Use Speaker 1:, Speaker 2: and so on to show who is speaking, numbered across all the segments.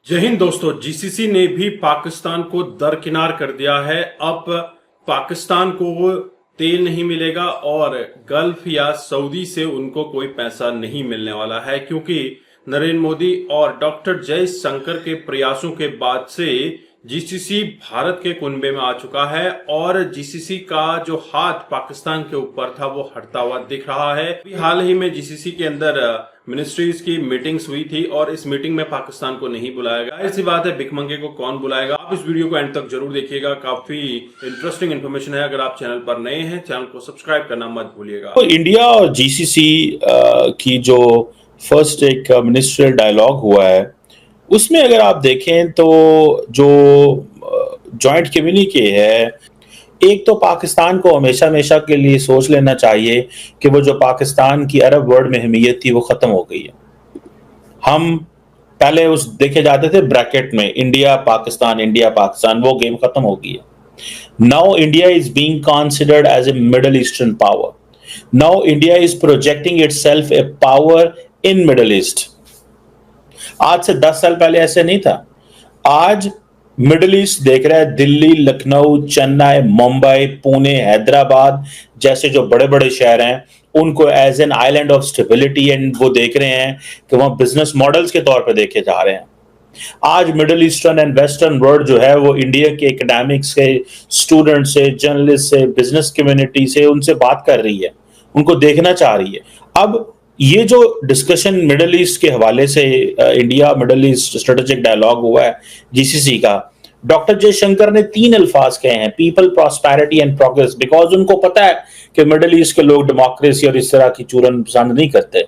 Speaker 1: जय हिंद दोस्तों। जीसीसी ने भी पाकिस्तान को दरकिनार कर दिया है। अब पाकिस्तान को वो तेल नहीं मिलेगा और गल्फ या सऊदी से उनको कोई पैसा नहीं मिलने वाला है, क्योंकि नरेंद्र मोदी और डॉक्टर जयशंकर के प्रयासों के बाद से जीसीसी भारत के कुनबे में आ चुका है और जीसीसी का जो हाथ पाकिस्तान के ऊपर था वो हटता हुआ दिख रहा है। हाल ही में जीसीसी के अंदर मिनिस्ट्रीज की मीटिंग्स हुई थी और इस मीटिंग में पाकिस्तान को नहीं बुलाया गया। ऐसी बात है, भिखमंगे को कौन बुलाएगा। आप इस वीडियो को एंड तक जरूर देखिएगा, काफी इंटरेस्टिंग इन्फॉर्मेशन है। अगर आप चैनल पर नए हैं, चैनल को सब्सक्राइब करना मत भूलिएगा।
Speaker 2: तो इंडिया और जीसीसी की जो फर्स्ट एक मिनिस्ट्रियल डायलॉग हुआ है, उसमें अगर आप देखें तो जो जॉइंट कम्युनिके है, एक तो पाकिस्तान को हमेशा हमेशा के लिए सोच लेना चाहिए कि वो जो पाकिस्तान की अरब वर्ल्ड में अहमियत थी वो खत्म हो गई है। हम पहले उस देखे जाते थे ब्रैकेट में इंडिया पाकिस्तान, वो गेम खत्म हो गई है। Now India is being considered as a middle eastern power. Now India is projecting itself a power in middle east. आज से 10 साल पहले ऐसे नहीं था। आज मिडिल ईस्ट देख रहा है दिल्ली, लखनऊ, चेन्नई, मुंबई, पुणे, हैदराबाद जैसे जो बड़े बड़े शहर हैं उनको as an island of stability, and वो देख रहे हैं कि वहां बिजनेस मॉडल्स के तौर पे देखे जा रहे हैं। आज middle eastern and western world जो है वो इंडिया के एकेडमिक्स से, स्टूडेंट से, जर्नलिस्ट से, बिजनेस कम्युनिटी से उनसे बात कर रही है, उनको देखना चाह रही है। अब ये जो डिस्कशन मिडिल ईस्ट के हवाले से India middle east strategic dialogue हुआ है जीसीसी का, डॉक्टर जयशंकर ने 3 अल्फाज कहे हैं, people, prosperity and progress, because उनको पता है कि मिडिल ईस्ट के लोग डेमोक्रेसी और इस तरह की चूरन पसंद नहीं करते।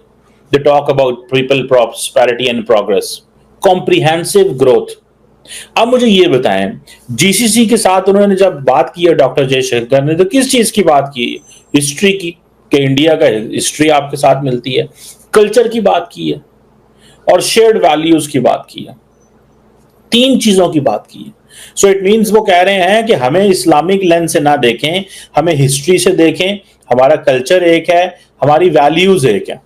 Speaker 2: They talk about people, prosperity and progress, comprehensive growth. अब मुझे ये बताएं, जीसीसी के साथ उन्होंने जब बात की है डॉक्टर जयशंकर ने, तो किस चीज की बात की? हिस्ट्री की, कि इंडिया का हिस्ट्री आपके साथ मिलती है, कल्चर की बात की है और शेयर्ड वैल्यूज की बात की है। 3 चीजों की बात की है। सो इट मींस वो कह रहे हैं कि हमें इस्लामिक लेंस से ना देखें, हमें हिस्ट्री से देखें। हमारा कल्चर एक है, हमारी वैल्यूज एक है।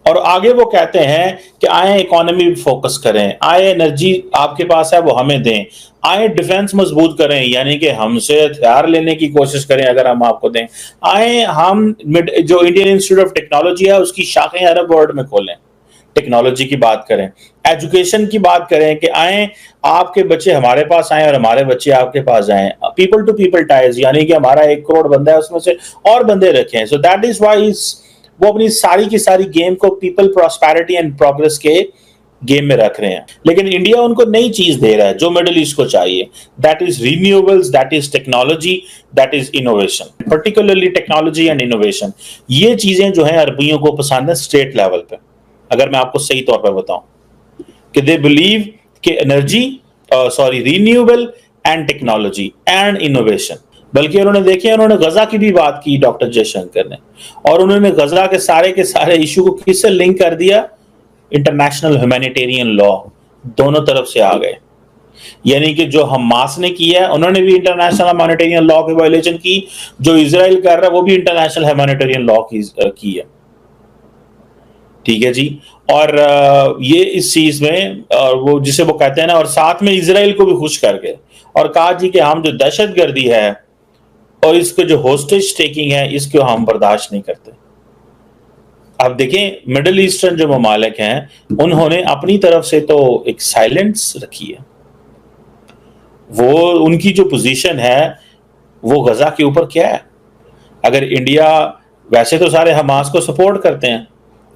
Speaker 2: और आगे वो कहते हैं कि आए इकोनॉमी पे फोकस करें, आए एनर्जी आपके पास है वो हमें दें, आए डिफेंस मजबूत करें, यानी कि हमसे हथियार लेने की कोशिश करें अगर हम आपको दें, आए हम जो इंडियन इंस्टीट्यूट ऑफ टेक्नोलॉजी है उसकी शाखें अरब वर्ल्ड में खोलें, टेक्नोलॉजी की बात करें, एजुकेशन की बात करें कि आए आपके बच्चे हमारे पास आए और हमारे बच्चे आपके पास आए, पीपल टू पीपल टाइज, यानी कि हमारा 1 करोड़ बंदा है उसमें से और बंदे रखें। सो दैट इज व्हाई वो अपनी सारी की सारी गेम को पीपल, प्रॉस्पेरिटी एंड प्रोग्रेस के गेम में रख रहे हैं। लेकिन इंडिया उनको नई चीज दे रहा है जो मिडिल ईस्ट को चाहिए, that is renewables, that is technology, that is innovation, particularly technology and innovation. ये चीजें जो है अरबियों को पसंद है स्टेट लेवल पे। अगर मैं आपको सही तौर पर बताऊं कि दे बिलीव कि energy renewable and technology and innovation. बल्कि उन्होंने गजा की भी बात की डॉक्टर जयशंकर ने, और उन्होंने गजा के सारे इशू को किससे लिंक कर दिया? International humanitarian law. दोनों तरफ से आ गए, यानी कि जो हमास ने किया है उन्होंने भी इंटरनेशनल ह्यूमैनिटेरियन लॉ की वायलेशन की, जो इजराइल कर रहा है वो भी इंटरनेशनल ह्यूमैनिटेरियन लॉ की है। ठीक है जी। और ये इस चीज में वो जिसे वो कहते हैं ना, और साथ में इजराइल को भी खुश करके और कहा जी कि हम जो दहशतगर्दी है और इसको जो होस्टेज टेकिंग है इसको हम बर्दाश्त नहीं करते। अब देखें, मिडिल ईस्टर्न जो ममालिक हैं उन्होंने अपनी तरफ से तो एक साइलेंस रखी है। वो उनकी जो पोजीशन है वो गजा के ऊपर क्या है? अगर इंडिया, वैसे तो सारे हमास को सपोर्ट करते हैं,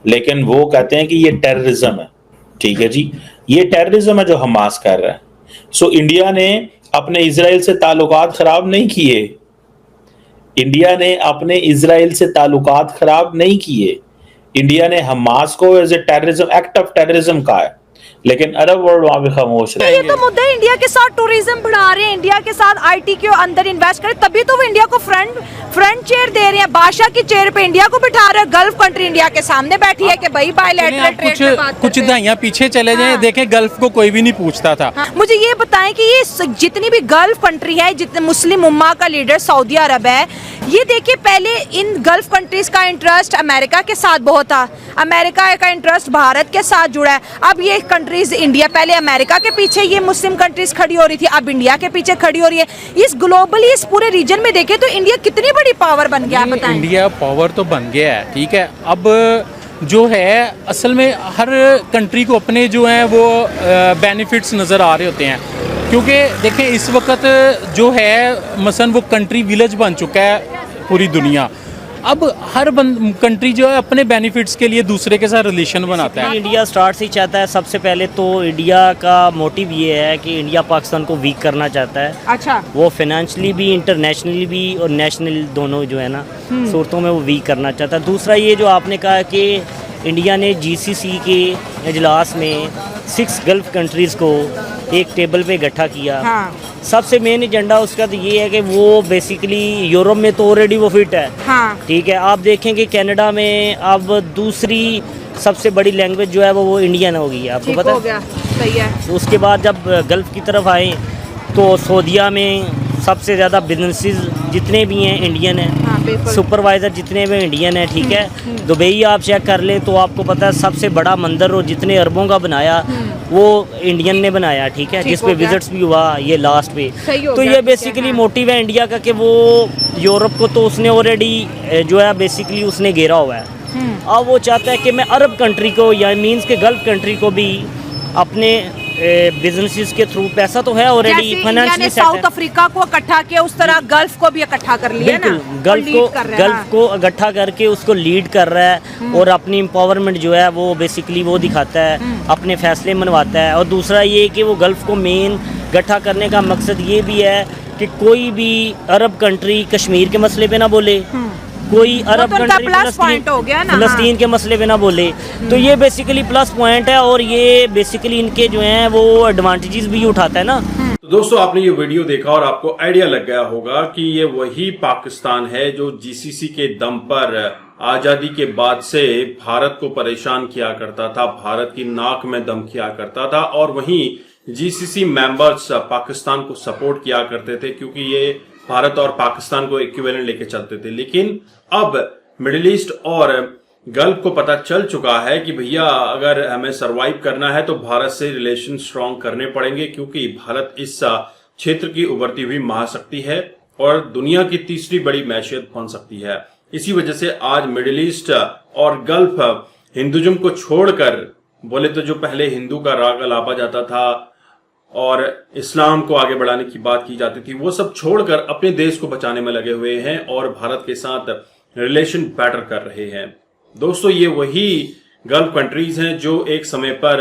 Speaker 2: लेकिन वो कहते हैं कि ये टेररिज्म है। ठीक है जी, ये टेररिज्म है जो हमास कर रहा है। सो इंडिया ने अपने इजराइल से ताल्लुकात खराब नहीं किए, इंडिया ने अपने इजराइल से ताल्लुकात खराब नहीं किए। इंडिया ने हमास को as a terrorism, act of terrorism कहा है, लेकिन अरब वर्ल्ड वहां पे खामोश रहे।
Speaker 3: ये तो मुद्दा है, इंडिया के साथ टूरिज्म बढ़ा रहे हैं, इंडिया के साथ आईटी के अंदर इन्वेस्ट करें, तभी तो वो इंडिया को फ्रंट चेयर दे रहे हैं। बादशाह की चेयर पे इंडिया को बिठा रहे हैं, गल्फ कंट्री इंडिया के सामने बैठी है कि भाई बायलैटरल ट्रेड में बात
Speaker 4: कुछ दहाइयां पीछे चले जाएं, देखें गल्फ को कोई भी नहीं पूछता था।
Speaker 3: मुझे ये बताएं कि ये जितनी भी गल्फ कंट्री है, जितने मुस्लिम उम्मा का लीडर सऊदी अरब है, ये देखिए पहले इन गल्फ कंट्रीज का इंटरेस्ट अमेरिका के साथ बहुत था, अमेरिका का इंटरेस्ट भारत के साथ जुड़ा है। अब ये कंट्रीज इंडिया, पहले अमेरिका के पीछे ये मुस्लिम कंट्रीज खड़ी हो रही थी, अब इंडिया के पीछे खड़ी हो रही है। इस ग्लोबली इस पूरे रीजन में देखें तो इंडिया कितनी बड़ी पावर बन गया है, बताएं।
Speaker 4: इंडिया पावर तो बन गया है, ठीक है। अब जो है असल में हर कंट्री को अपने जो हैं वो बेनिफिट्स नज़र आ रहे होते हैं, क्योंकि देखें इस वक्त जो है मसलन वो कंट्री विलेज बन चुका है पूरी दुनिया। अब हर कंट्री जो है अपने बेनिफिट्स के लिए दूसरे के साथ रिलेशन बनाता है।
Speaker 5: इंडिया स्टार्ट से ही चाहता है, सबसे पहले तो इंडिया का मोटिव ये है कि इंडिया पाकिस्तान को वीक करना चाहता है।
Speaker 3: अच्छा,
Speaker 5: वो फाइनेंशियली भी, इंटरनेशनली भी और नेशनल दोनों जो है ना सूरतों में वो वीक करना चाहता है। दूसरा ये जो आपने कहा कि इंडिया ने जीसीसी के इजलास में 6 गल्फ कंट्रीज़ को एक टेबल पे इकट्ठा किया।
Speaker 3: हाँ।
Speaker 5: सबसे मेन एजेंडा उसका तो ये है कि वो बेसिकली यूरोप में तो ऑलरेडी वो फिट है,
Speaker 3: हाँ।
Speaker 5: ठीक है। आप देखेंगे कनाडा में अब दूसरी सबसे बड़ी लैंग्वेज जो है वो इंडियन हो गई है, आपको
Speaker 3: ठीक
Speaker 5: पता
Speaker 3: हो गया, सही है।
Speaker 5: है। उसके बाद जब गल्फ़ की तरफ आए तो सऊदीया में सबसे ज़्यादा बिजनेसेस जितने भी हैं इंडियन हैं,
Speaker 3: हाँ, बिल्कुल।
Speaker 5: सुपरवाइज़र जितने भी इंडियन हैं, ठीक है। दुबई आप चेक कर लें तो आपको पता है सबसे बड़ा मंदिर और जितने अरबों का बनाया वो इंडियन ने बनाया, ठीक है,
Speaker 3: ठीक
Speaker 5: जिस
Speaker 3: हो
Speaker 5: पे
Speaker 3: गया।
Speaker 5: विजिट्स भी हुआ ये लास्ट पे।
Speaker 3: सही हो
Speaker 5: तो
Speaker 3: गया,
Speaker 5: ये
Speaker 3: ठीक है,
Speaker 5: बेसिकली
Speaker 3: हाँ।
Speaker 5: मोटिव है इंडिया का कि वो यूरोप को तो उसने ऑलरेडी जो है बेसिकली उसने घेरा हुआ है। अब वो चाहता है कि मैं अरब कंट्री को या मीन्स के गल्फ कंट्री को भी अपने बिजनेसेस के थ्रू, पैसा तो है ऑलरेडी,
Speaker 3: जैसे इंडिया
Speaker 5: फाइनेंशियली
Speaker 3: ने
Speaker 5: सेट
Speaker 3: साउथ
Speaker 5: है।
Speaker 3: अफ्रीका को इकट्ठा किया, उस तरह गल्फ को भी इकट्ठा कर लिया ना,
Speaker 5: बिल्कुल, गल्फ
Speaker 3: लीड कर रहे हैं,
Speaker 5: गल्फ
Speaker 3: हाँ।
Speaker 5: को इकट्ठा करके उसको लीड कर रहा है और अपनी एम्पावरमेंट जो है वो बेसिकली वो दिखाता है, अपने फैसले मनवाता है। और दूसरा ये कि वो गल्फ को मेन इकट्ठा करने का मकसद ये भी है कि कोई भी अरब कंट्री कश्मीर के मसले पे ना बोले, कोई अरब
Speaker 3: तो उनका
Speaker 5: कंट्री
Speaker 3: प्लस पॉइंट हो गया ना,
Speaker 5: फ़लस्तीन के मसले पे ना बोले। तो ये बेसिकली प्लस पॉइंट है और ये बेसिकली इनके जो हैं वो एडवांटेजेस भी उठाता है ना।
Speaker 1: तो दोस्तों आपने ये वीडियो देखा और आपको आइडिया लग गया होगा कि ये वही पाकिस्तान है जो जीसीसी के दम पर आजादी के बाद से भारत को परेशान किया करता था, भारत की नाक में दम किया करता था, और वहीं जीसीसी मेंबर्स पाकिस्तान को सपोर्ट किया करते थे क्योंकि ये भारत और पाकिस्तान को इक्विवेलेंट लेके चलते थे। लेकिन अब मिडिल ईस्ट और गल्फ को पता चल चुका है कि भैया अगर हमें सरवाइव करना है तो भारत से रिलेशन स्ट्रांग करने पड़ेंगे, क्योंकि भारत इस क्षेत्र की उभरती हुई महाशक्ति है और दुनिया की तीसरी बड़ी मैशियत बन सकती है। इसी वजह से आज मिडिल ईस्ट और गल्फ हिंदुइज्म को छोड़कर, बोले तो जो पहले हिंदू का राग अलापा जाता था और इस्लाम को आगे बढ़ाने की बात की जाती थी, वो सब छोड़कर अपने देश को बचाने में लगे हुए हैं और भारत के साथ रिलेशन बेटर कर रहे हैं। दोस्तों ये वही गल्फ कंट्रीज हैं जो एक समय पर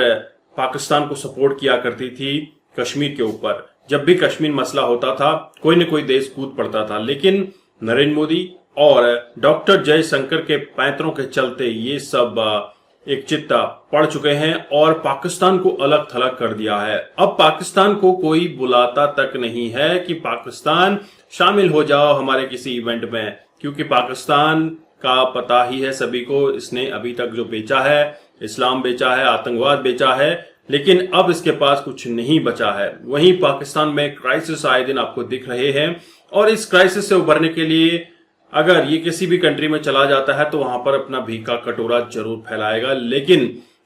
Speaker 1: पाकिस्तान को सपोर्ट किया करती थी कश्मीर के ऊपर। जब भी कश्मीर मसला होता था कोई न कोई देश कूद पड़ता था, लेकिन नरेंद्र मोदी और डॉक्टर जयशंकर के पैंतरों के चलते ये सब एक चित्ता पड़ चुके हैं और पाकिस्तान को अलग थलग कर दिया है। अब पाकिस्तान को कोई बुलाता तक नहीं है कि पाकिस्तान शामिल हो जाओ हमारे किसी इवेंट में, क्योंकि पाकिस्तान का पता ही है सभी को, इसने अभी तक जो बेचा है, इस्लाम बेचा है, आतंकवाद बेचा है, लेकिन अब इसके पास कुछ नहीं बचा है। वहीं पाकिस्तान में क्राइसिस आए दिन आपको दिख रहे हैं और इस क्राइसिस से उभरने के लिए अगर ये किसी भी कंट्री में चला जाता है तो वहां पर अपना भीख का कटोरा जरूर फैलाएगा। लेकिन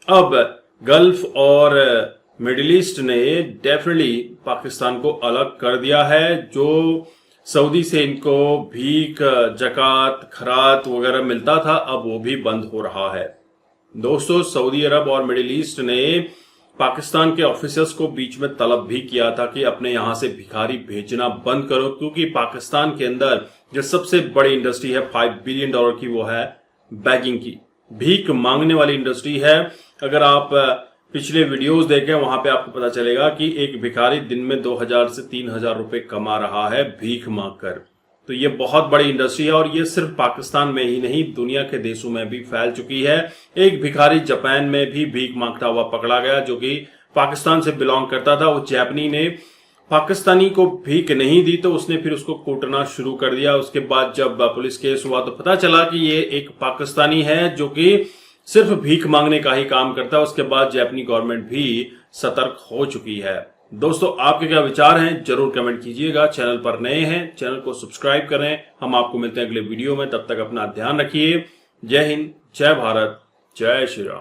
Speaker 1: अब गल्फ और मिडिल ईस्ट ने डेफिनेटली पाकिस्तान को अलग कर दिया है। जो सऊदी से इनको भीख, जकात, खरात वगैरह मिलता था अब वो भी बंद हो रहा है। दोस्तों सऊदी अरब और मिडिल ईस्ट ने पाकिस्तान के ऑफिसर्स को बीच में तलब भी किया था कि अपने यहां से भिखारी भेजना बंद करो, क्योंकि पाकिस्तान के अंदर जो सबसे बड़ी इंडस्ट्री है $5 बिलियन की, वो है बैगिंग की, भीख मांगने वाली इंडस्ट्री है। अगर आप पिछले वीडियोस देखें वहां पे आपको पता चलेगा कि एक भिखारी दिन में 2000 से 3000 रुपए कमा रहा है भीख मांगकर। तो ये बहुत बड़ी इंडस्ट्री है और ये सिर्फ पाकिस्तान में ही नहीं दुनिया के देशों में भी फैल चुकी है। एक भिखारी जापान में भी भीख मांगता हुआ पकड़ा गया जो कि पाकिस्तान से बिलोंग करता था। वो जापानी ने पाकिस्तानी को भीख नहीं दी तो उसने फिर उसको कूटना शुरू कर दिया। उसके बाद जब पुलिस केस हुआ तो पता चला कि ये एक पाकिस्तानी है जो कि सिर्फ भीख मांगने का ही काम करता है। उसके बाद जापानी गवर्नमेंट भी सतर्क हो चुकी है। दोस्तों आपके क्या विचार हैं जरूर कमेंट कीजिएगा। चैनल पर नए हैं चैनल को सब्सक्राइब करें। हम आपको मिलते हैं अगले वीडियो में, तब तक अपना ध्यान रखिए। जय हिंद, जय भारत, जय श्री राम।